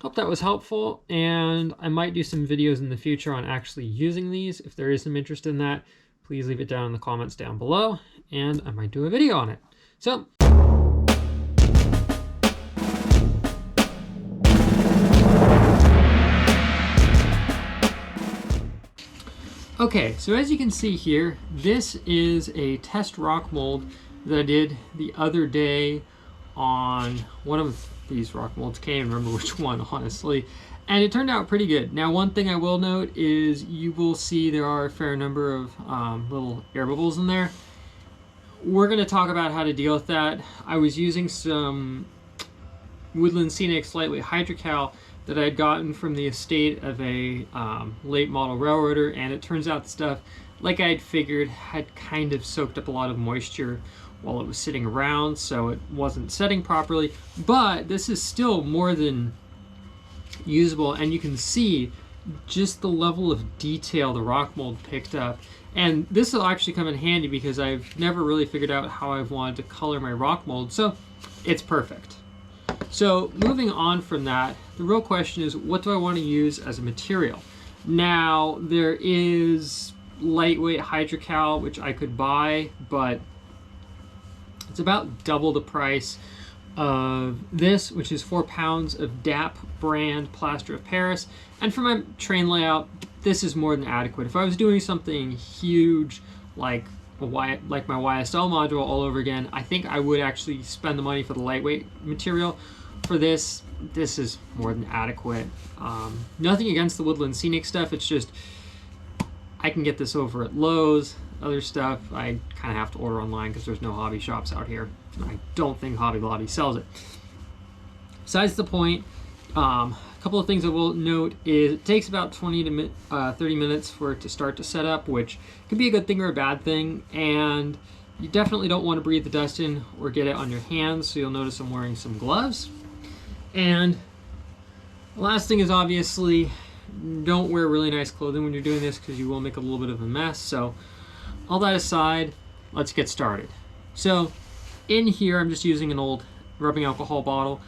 Hope that was helpful, and I might do some videos in the future on actually using these. If there is some interest in that, please leave it down in the comments down below, and I might do a video on it. So, okay, so as you can see here, this is a test rock mold that I did the other day on one of these rock molds. Can't even remember which one, honestly. And it turned out pretty good. Now, one thing I will note is you will see there are a fair number of little air bubbles in there. We're going to talk about how to deal with that. I was using some Woodland Scenic Lightweight Hydrocal that I had gotten from the estate of a late model railroader, and it turns out the stuff, like I had figured, had kind of soaked up a lot of moisture while it was sitting around, so it wasn't setting properly. But this is still more than usable, and you can see just the level of detail the rock mold picked up. And this will actually come in handy because I've never really figured out how I've wanted to color my rock mold, so it's perfect. So moving on from that, the real question is, what do I want to use as a material? Now, there is lightweight hydrocal, which I could buy, but it's about double the price of this, which is 4 pounds of DAP brand Plaster of Paris. And for my train layout, this is more than adequate. If I was doing something huge like my YSL module all over again, I think I would actually spend the money for the lightweight material. For this is more than adequate. Nothing against the Woodland Scenic stuff, it's just I can get this over at Lowe's. Other stuff I kind of have to order online because there's no hobby shops out here. I don't think Hobby Lobby sells it. Besides the point, a couple of things I will note is it takes about 20 to 30 minutes for it to start to set up, which could be a good thing or a bad thing. And you definitely don't want to breathe the dust in or get it on your hands, so you'll notice I'm wearing some gloves. And the last thing is, obviously, don't wear really nice clothing when you're doing this because you will make a little bit of a mess. So all that aside, let's get started. So in here, I'm just using an old rubbing alcohol bottle.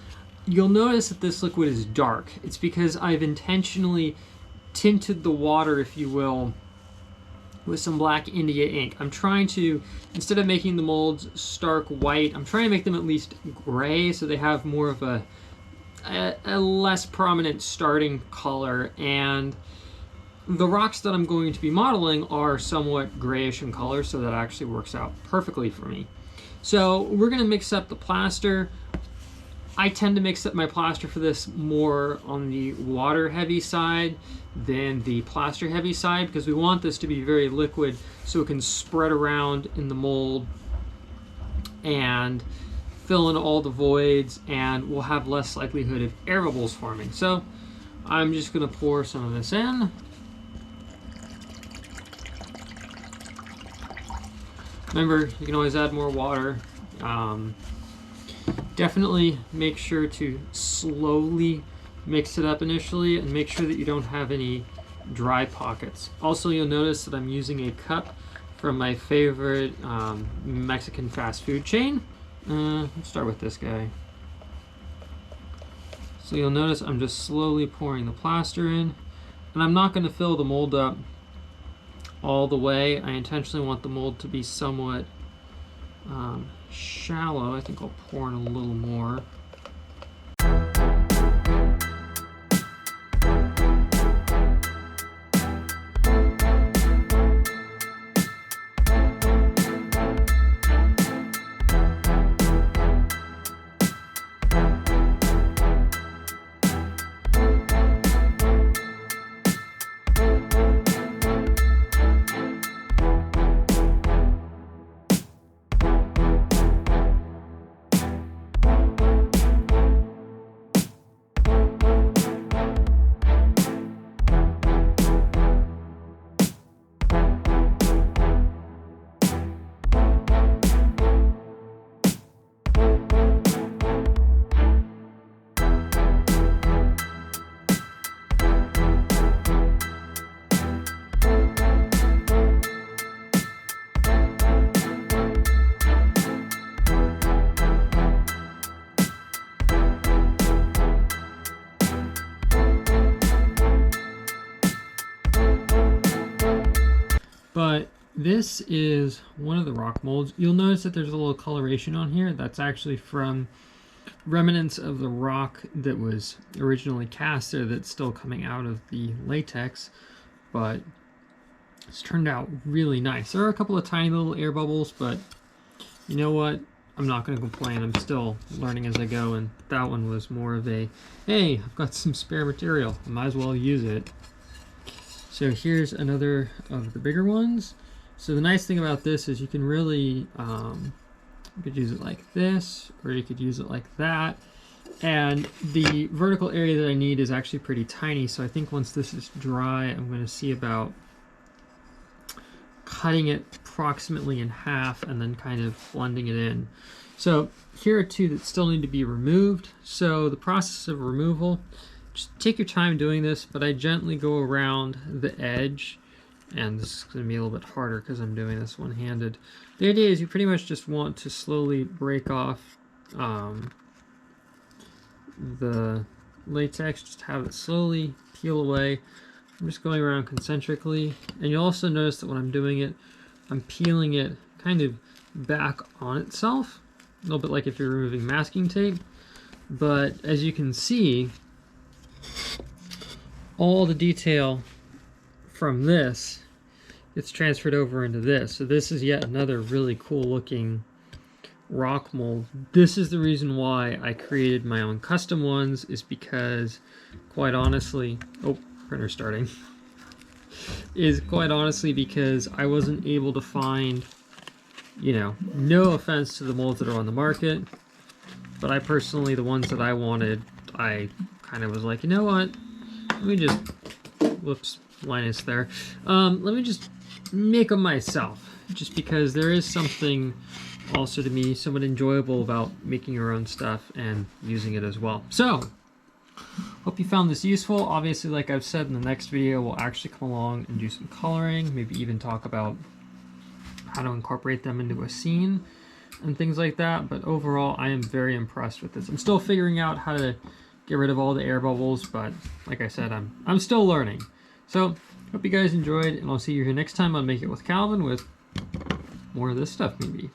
You'll notice that this liquid is dark. It's because I've intentionally tinted the water, if you will, with some black India ink. I'm trying to, instead of making the molds stark white, I'm trying to make them at least gray so they have more of a less prominent starting color. And the rocks that I'm going to be modeling are somewhat grayish in color, so that actually works out perfectly for me. So we're going to mix up the plaster. I tend to mix up my plaster for this more on the water heavy side than the plaster heavy side, because we want this to be very liquid so it can spread around in the mold and fill in all the voids, and we'll have less likelihood of air bubbles forming. So I'm just going to pour some of this in. Remember, you can always add more water. Definitely make sure to slowly mix it up initially and make sure that you don't have any dry pockets. Also, you'll notice that I'm using a cup from my favorite Mexican fast food chain. Let's start with this guy. So you'll notice I'm just slowly pouring the plaster in, and I'm not going to fill the mold up all the way. I intentionally want the mold to be somewhat shallow. I think I'll pour in a little more. But this is one of the rock molds. You'll notice that there's a little coloration on here. That's actually from remnants of the rock that was originally cast there that's still coming out of the latex. But it's turned out really nice. There are a couple of tiny little air bubbles, but you know what? I'm not going to complain. I'm still learning as I go, and that one was more of a, hey, I've got some spare material. I might as well use it. So here's another of the bigger ones. So the nice thing about this is you can really, you could use it like this, or you could use it like that. And the vertical area that I need is actually pretty tiny, so I think once this is dry, I'm going to see about cutting it approximately in half and then kind of blending it in. So here are two that still need to be removed. So the process of removal, just take your time doing this, but I gently go around the edge, and this is going to be a little bit harder because I'm doing this one-handed. The idea is you pretty much just want to slowly break off the latex, just have it slowly peel away. I'm just going around concentrically, and you'll also notice that when I'm doing it, I'm peeling it kind of back on itself, a little bit like if you're removing masking tape. But as you can see, all the detail from this gets transferred over into this. So this is yet another really cool looking rock mold. This is the reason why I created my own custom ones, is because quite honestly, printer starting, is quite honestly because I wasn't able to find, you know, no offense to the molds that are on the market, but I personally, the ones that I wanted, I kind of was like, you know what, let me just, whoops, Linus there, let me just make them myself, just because there is something also to me somewhat enjoyable about making your own stuff and using it as well. So hope you found this useful. Obviously, like I've said, in the next video we'll actually come along and do some coloring, maybe even talk about how to incorporate them into a scene and things like that. But overall, I am very impressed with this. I'm still figuring out how to get rid of all the air bubbles, but like I said, I'm still learning. So hope you guys enjoyed, and I'll see you here next time on Make It with Calvin with more of this stuff maybe.